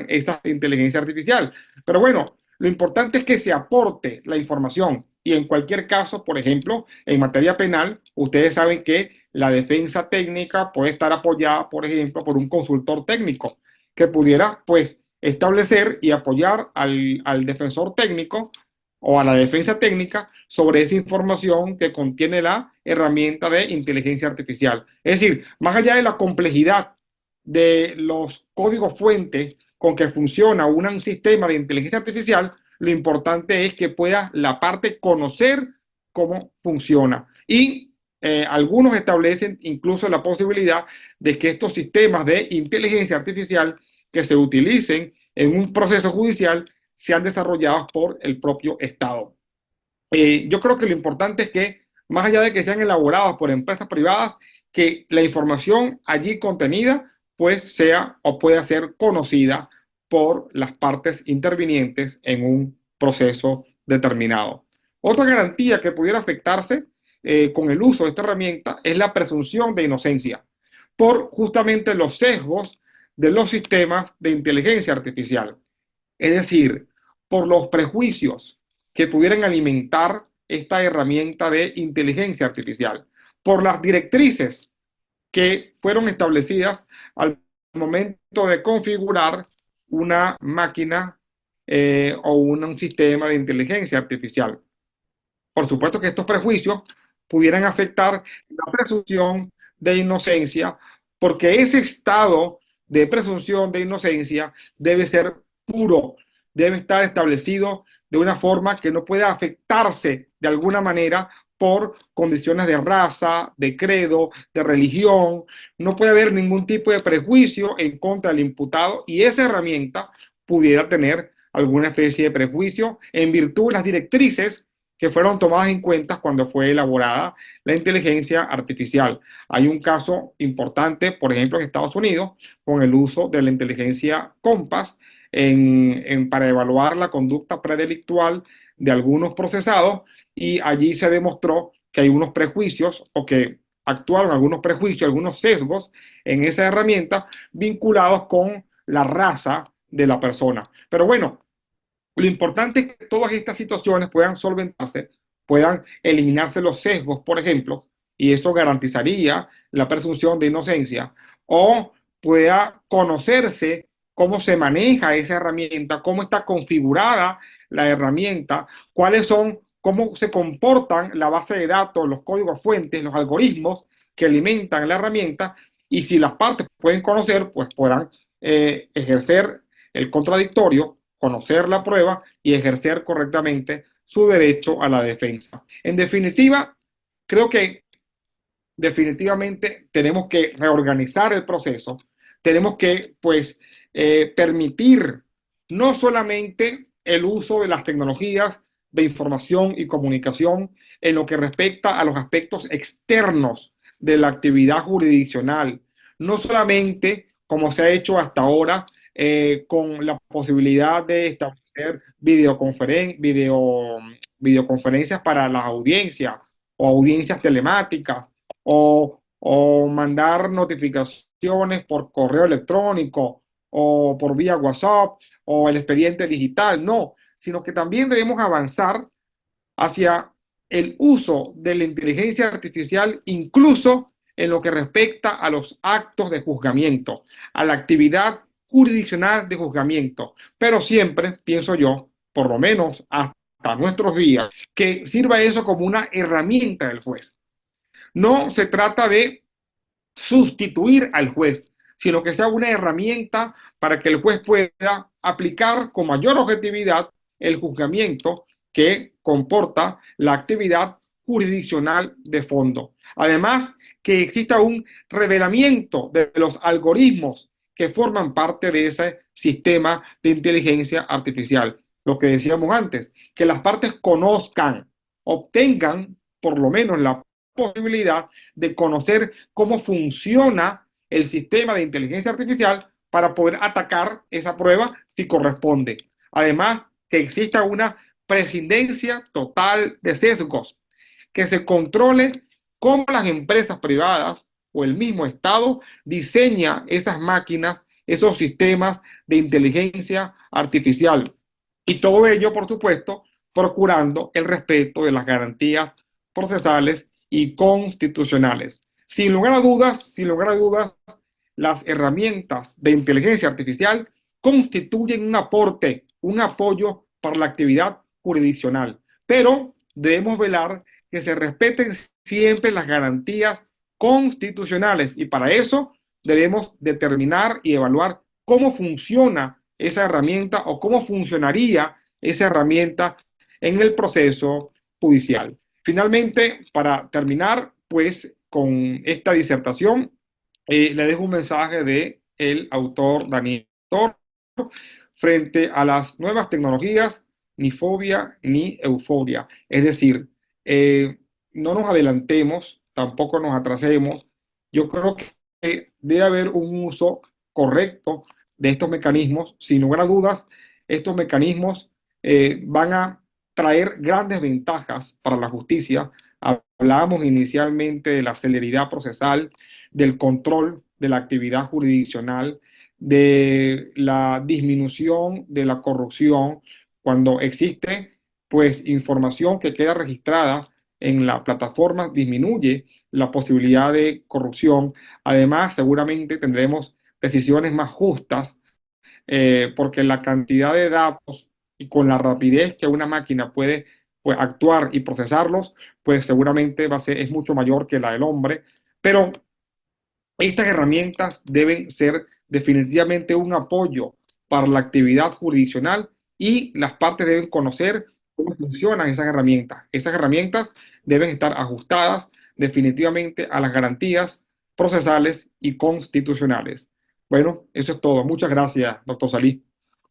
esa inteligencia artificial. Pero bueno, lo importante es que se aporte la información y en cualquier caso, por ejemplo, en materia penal, ustedes saben que la defensa técnica puede estar apoyada, por ejemplo, por un consultor técnico que pudiera, pues, establecer y apoyar al defensor técnico o a la defensa técnica sobre esa información que contiene la herramienta de inteligencia artificial. Es decir, más allá de la complejidad de los códigos fuentes con que funciona un sistema de inteligencia artificial, lo importante es que pueda la parte conocer cómo funciona. Y algunos establecen incluso la posibilidad de que estos sistemas de inteligencia artificial que se utilicen en un proceso judicial sean desarrollados por el propio Estado. Yo creo que lo importante es que, más allá de que sean elaborados por empresas privadas, que la información allí contenida pues sea o pueda ser conocida por las partes intervinientes en un proceso determinado. Otra garantía que pudiera afectarse con el uso de esta herramienta es la presunción de inocencia por justamente los sesgos de los sistemas de inteligencia artificial. Es decir, por los prejuicios que pudieran alimentar esta herramienta de inteligencia artificial, por las directrices que fueron establecidas al momento de configurar una máquina o un sistema de inteligencia artificial. Por supuesto que estos prejuicios pudieran afectar la presunción de inocencia, porque ese estado de presunción de inocencia debe ser puro, debe estar establecido de una forma que no pueda afectarse de alguna manera por condiciones de raza, de credo, de religión. No puede haber ningún tipo de prejuicio en contra del imputado y esa herramienta pudiera tener alguna especie de prejuicio en virtud de las directrices que fueron tomadas en cuenta cuando fue elaborada la inteligencia artificial. Hay un caso importante, por ejemplo, en Estados Unidos, con el uso de la inteligencia Compass para evaluar la conducta predelictual de algunos procesados y allí se demostró que hay unos prejuicios o que actuaron algunos prejuicios, algunos sesgos en esa herramienta vinculados con la raza de la persona. Pero bueno, lo importante es que todas estas situaciones puedan solventarse, puedan eliminarse los sesgos, por ejemplo, y eso garantizaría la presunción de inocencia, o pueda conocerse cómo se maneja esa herramienta, cómo está configurada la herramienta, cuáles son, cómo se comportan la base de datos, los códigos fuentes, los algoritmos que alimentan la herramienta, y si las partes pueden conocer, pues podrán ejercer el contradictorio, conocer la prueba y ejercer correctamente su derecho a la defensa. En definitiva, creo que definitivamente tenemos que reorganizar el proceso, tenemos que pues permitir no solamente el uso de las tecnologías de información y comunicación en lo que respecta a los aspectos externos de la actividad jurisdiccional, no solamente como se ha hecho hasta ahora con la posibilidad de establecer videoconferencias para las audiencias o audiencias telemáticas o mandar notificaciones por correo electrónico o por vía WhatsApp o el expediente digital, no, sino que también debemos avanzar hacia el uso de la inteligencia artificial incluso en lo que respecta a los actos de juzgamiento, a la actividad jurisdiccional de juzgamiento, pero siempre, pienso yo, por lo menos hasta nuestros días, que sirva eso como una herramienta del juez. No se trata de sustituir al juez, sino que sea una herramienta para que el juez pueda aplicar con mayor objetividad el juzgamiento que comporta la actividad jurisdiccional de fondo. Además, que exista un revelamiento de los algoritmos que forman parte de ese sistema de inteligencia artificial. Lo que decíamos antes, que las partes conozcan, obtengan por lo menos la posibilidad de conocer cómo funciona el sistema de inteligencia artificial para poder atacar esa prueba si corresponde. Además, que exista una prescindencia total de sesgos, que se controle cómo las empresas privadas o el mismo Estado diseña esas máquinas, esos sistemas de inteligencia artificial. Y todo ello, por supuesto, procurando el respeto de las garantías procesales y constitucionales. Sin lugar a dudas, las herramientas de inteligencia artificial constituyen un aporte, un apoyo para la actividad jurisdiccional, pero debemos velar que se respeten siempre las garantías constitucionales y para eso debemos determinar y evaluar cómo funciona esa herramienta o cómo funcionaría esa herramienta en el proceso judicial. Finalmente, para terminar, pues con esta disertación, le dejo un mensaje de el autor Daniel Tor frente a las nuevas tecnologías, ni fobia ni euforia. Es decir, no nos adelantemos, tampoco nos atrasemos. Yo creo que debe haber un uso correcto de estos mecanismos. Sin lugar a dudas, estos mecanismos van a traer grandes ventajas para la justicia. Hablábamos inicialmente de la celeridad procesal, del control de la actividad jurisdiccional, de la disminución de la corrupción, cuando existe pues información que queda registrada en la plataforma, disminuye la posibilidad de corrupción. Además, seguramente tendremos decisiones más justas porque la cantidad de datos y con la rapidez que una máquina puede pues, actuar y procesarlos, pues seguramente es mucho mayor que la del hombre. Pero estas herramientas deben ser definitivamente un apoyo para la actividad jurisdiccional y las partes deben conocer cómo funcionan esas herramientas. Esas herramientas deben estar ajustadas definitivamente a las garantías procesales y constitucionales. Bueno, eso es todo. Muchas gracias, doctor Salí.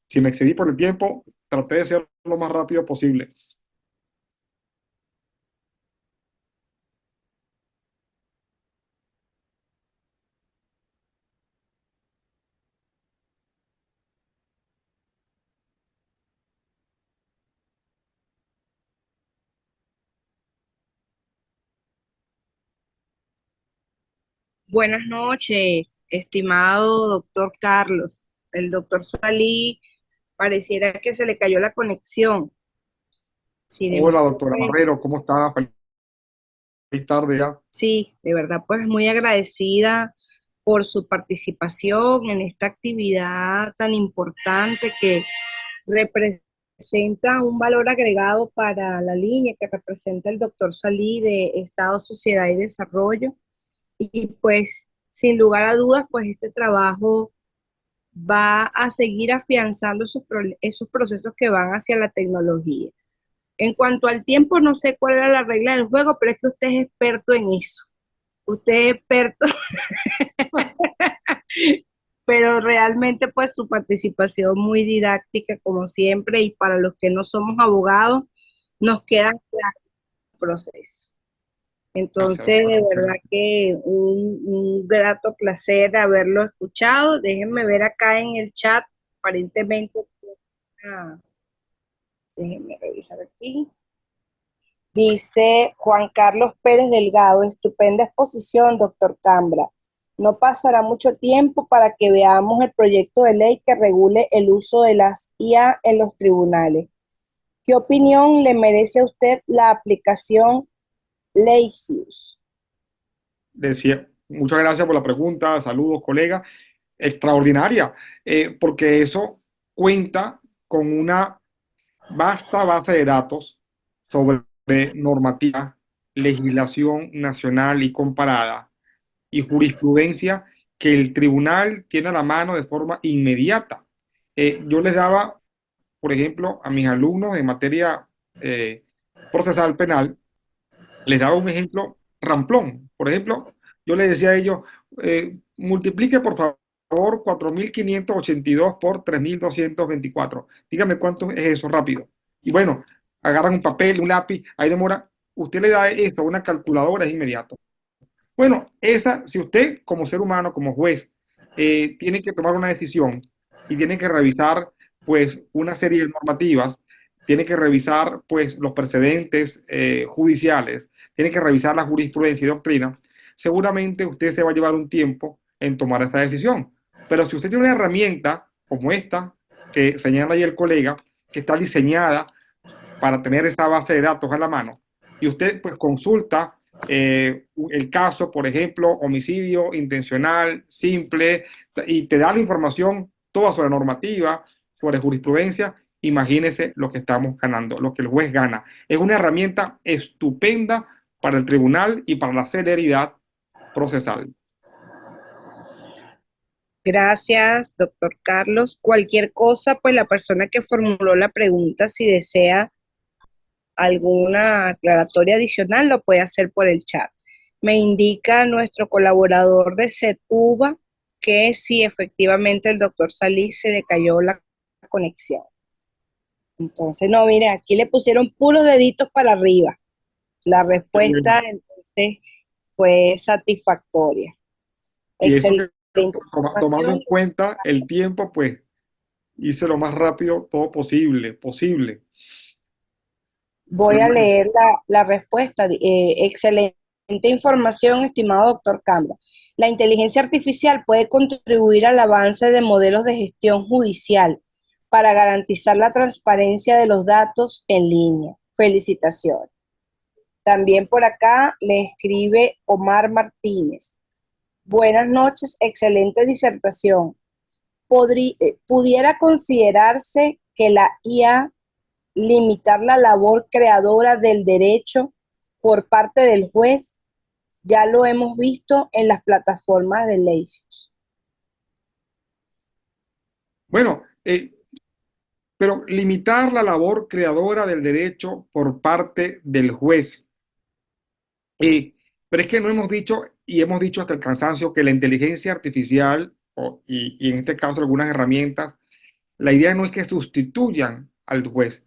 Si me excedí por el tiempo, traté de ser lo más rápido posible. Buenas noches, estimado doctor Carlos. El doctor Salí pareciera que se le cayó la conexión. Sin Hola, embargo, doctora pues, Barrero, ¿cómo está? Feliz tarde ya. sí, de verdad, pues muy agradecida por su participación en esta actividad tan importante que representa un valor agregado para la línea que representa el doctor Salí de Estado, Sociedad y Desarrollo. Y pues, sin lugar a dudas, pues este trabajo va a seguir afianzando esos procesos que van hacia la tecnología. En cuanto al tiempo, no sé cuál era la regla del juego, pero es que usted es experto en eso. Usted es experto, pero realmente pues su participación muy didáctica como siempre y para los que no somos abogados, nos queda claro el proceso. Gracias, Entonces, doctora. de Muchas verdad gracias. que un grato placer haberlo escuchado. Déjenme ver acá en el chat, aparentemente, ah, déjenme revisar aquí. Dice Juan Carlos Pérez Delgado, estupenda exposición, doctor Cambra. No pasará mucho tiempo para que veamos el proyecto de ley que regule el uso de las IA en los tribunales. ¿Qué opinión le merece a usted la aplicación Leysius? Decía, muchas gracias por la pregunta, saludos colega, extraordinaria, porque eso cuenta con una vasta base de datos sobre normativa, legislación nacional y comparada y jurisprudencia que el tribunal tiene a la mano de forma inmediata. Yo les daba, por ejemplo, a mis alumnos en materia procesal penal, les daba un ejemplo ramplón. Por ejemplo, yo les decía a ellos, multiplique por favor 4.582 por 3.224. Dígame cuánto es eso rápido. Y bueno, agarran un papel, un lápiz, ahí demora. Usted le da esto a una calculadora, es inmediato. Bueno, si usted como ser humano, como juez, tiene que tomar una decisión y tiene que revisar pues una serie de normativas, tiene que revisar pues los precedentes judiciales, tiene que revisar la jurisprudencia y doctrina, seguramente usted se va a llevar un tiempo en tomar esa decisión. Pero si usted tiene una herramienta como esta, que señala ahí el colega, que está diseñada para tener esa base de datos a la mano, y usted pues consulta el caso, por ejemplo, homicidio intencional, simple, y te da la información toda sobre normativa, sobre jurisprudencia. Imagínese lo que estamos ganando, lo que el juez gana. Es una herramienta estupenda para el tribunal y para la celeridad procesal. Gracias, doctor Carlos. Cualquier cosa, pues la persona que formuló la pregunta, si desea alguna aclaratoria adicional, lo puede hacer por el chat. Me indica nuestro colaborador de SETUBA que sí, efectivamente, el doctor Salís se le cayó la conexión. Entonces, no, mire, aquí le pusieron puros deditos para arriba. La respuesta, entonces, fue satisfactoria. Y eso Excelente que tomando información. en cuenta el tiempo, pues hice lo más rápido todo posible. Voy a leer la respuesta. Excelente información, estimado doctor Cambra. La inteligencia artificial puede contribuir al avance de modelos de gestión judicial para garantizar la transparencia de los datos en línea. Felicitaciones. También por acá le escribe Omar Martínez. Buenas noches, excelente disertación. ¿Pudiera considerarse que la IA limitar la labor creadora del derecho por parte del juez? Ya lo hemos visto en las plataformas de leyes. Bueno, pero limitar la labor creadora del derecho por parte del juez. Pero es que no hemos dicho, y hemos dicho hasta el cansancio, que la inteligencia artificial, y en este caso algunas herramientas, la idea no es que sustituyan al juez,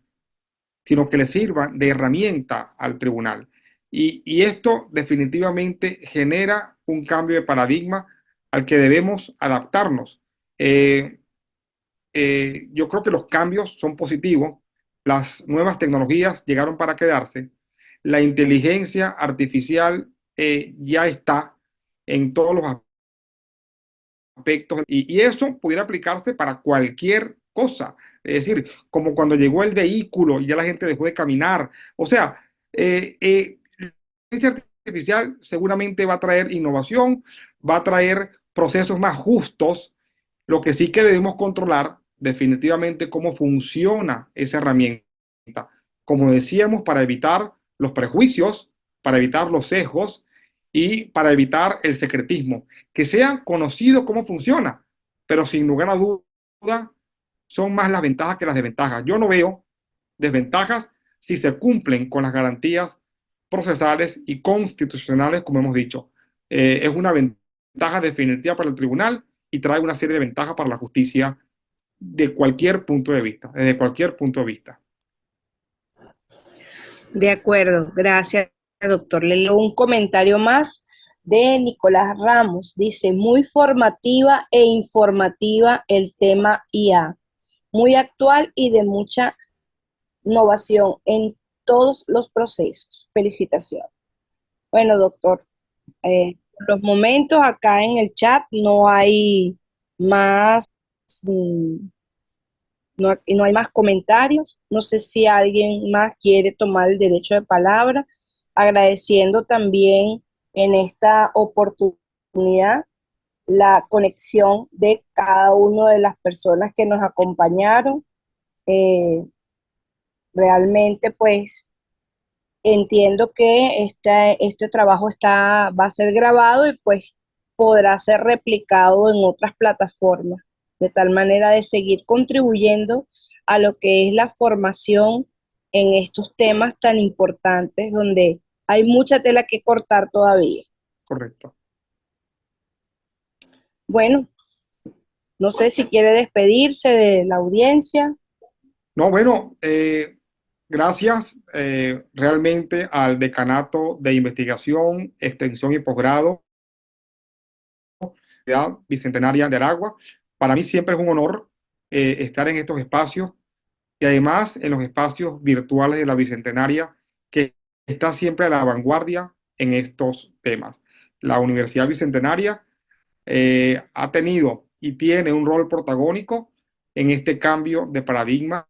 sino que le sirvan de herramienta al tribunal. Y esto definitivamente genera un cambio de paradigma al que debemos adaptarnos. Yo creo que los cambios son positivos, las nuevas tecnologías llegaron para quedarse, la inteligencia artificial ya está en todos los aspectos y eso pudiera aplicarse para cualquier cosa. Es decir, como cuando llegó el vehículo y ya la gente dejó de caminar. O sea, la inteligencia artificial seguramente va a traer innovación, va a traer procesos más justos. Lo que sí que debemos controlar definitivamente cómo funciona esa herramienta. Como decíamos, para evitar los prejuicios, para evitar los sesgos y para evitar el secretismo. Que sea conocido cómo funciona, pero sin lugar a duda son más las ventajas que las desventajas. Yo no veo desventajas si se cumplen con las garantías procesales y constitucionales, como hemos dicho. Es una ventaja definitiva para el tribunal y trae una serie de ventajas para la justicia de cualquier punto de vista, desde cualquier punto de vista. De acuerdo, gracias, doctor. Le leo un comentario más de Nicolás Ramos. Dice, muy formativa e informativa el tema IA, muy actual y de mucha innovación en todos los procesos. Felicitaciones. Bueno, doctor, por los momentos acá en el chat no hay más, no hay más comentarios. No sé si alguien más quiere tomar el derecho de palabra, agradeciendo también en esta oportunidad la conexión de cada una de las personas que nos acompañaron. Realmente, pues, entiendo que este trabajo va a ser grabado y pues podrá ser replicado en otras plataformas, de tal manera de seguir contribuyendo a lo que es la formación en estos temas tan importantes donde hay mucha tela que cortar todavía. Correcto. Bueno, no sé si quiere despedirse de la audiencia. No, bueno, gracias realmente al Decanato de Investigación, Extensión y Posgrado de la Bicentenaria de Aragua. Para mí siempre es un honor estar en estos espacios y además en los espacios virtuales de la Bicentenaria, que está siempre a la vanguardia en estos temas. La Universidad Bicentenaria ha tenido y tiene un rol protagónico en este cambio de paradigma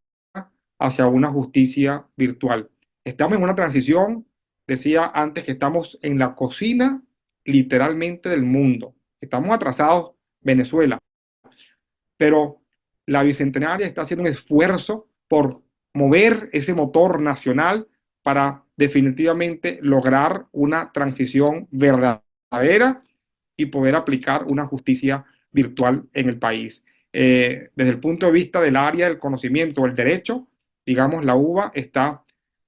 hacia una justicia virtual. Estamos en una transición, decía antes que estamos en la cocina literalmente del mundo. Estamos atrasados, Venezuela, pero la Bicentenaria está haciendo un esfuerzo por mover ese motor nacional para definitivamente lograr una transición verdadera y poder aplicar una justicia virtual en el país. Desde el punto de vista del área del conocimiento, el derecho, digamos, la UBA está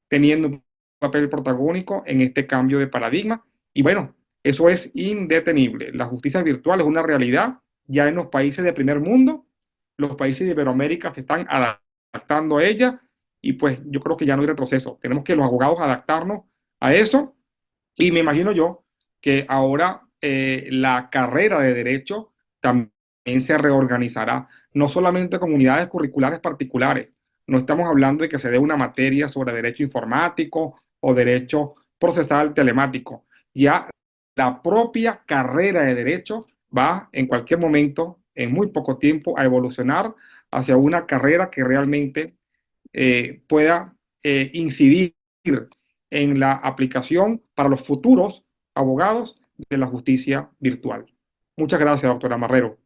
teniendo un papel protagónico en este cambio de paradigma y bueno, eso es indetenible. La justicia virtual es una realidad ya en los países de primer mundo, los países de Iberoamérica se están adaptando a ella y pues yo creo que ya no hay retroceso. Tenemos que los abogados adaptarnos a eso y me imagino yo que ahora la carrera de derecho también se reorganizará, no solamente con unidades curriculares particulares. No estamos hablando de que se dé una materia sobre derecho informático o derecho procesal telemático. Ya la propia carrera de derecho va en cualquier momento, en muy poco tiempo, a evolucionar hacia una carrera que realmente pueda incidir en la aplicación para los futuros abogados de la justicia virtual. Muchas gracias, doctora Marrero.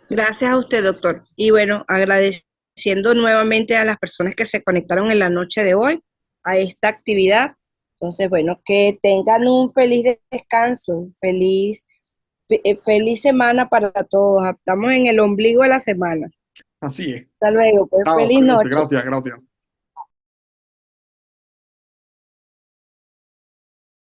Gracias a usted, doctor. Y bueno, agradeciendo nuevamente a las personas que se conectaron en la noche de hoy a esta actividad. Entonces, bueno, que tengan un feliz descanso, feliz semana para todos. Estamos en el ombligo de la semana. Así es. Hasta luego, pues Chao, feliz cuídense. noche. Gracias, gracias.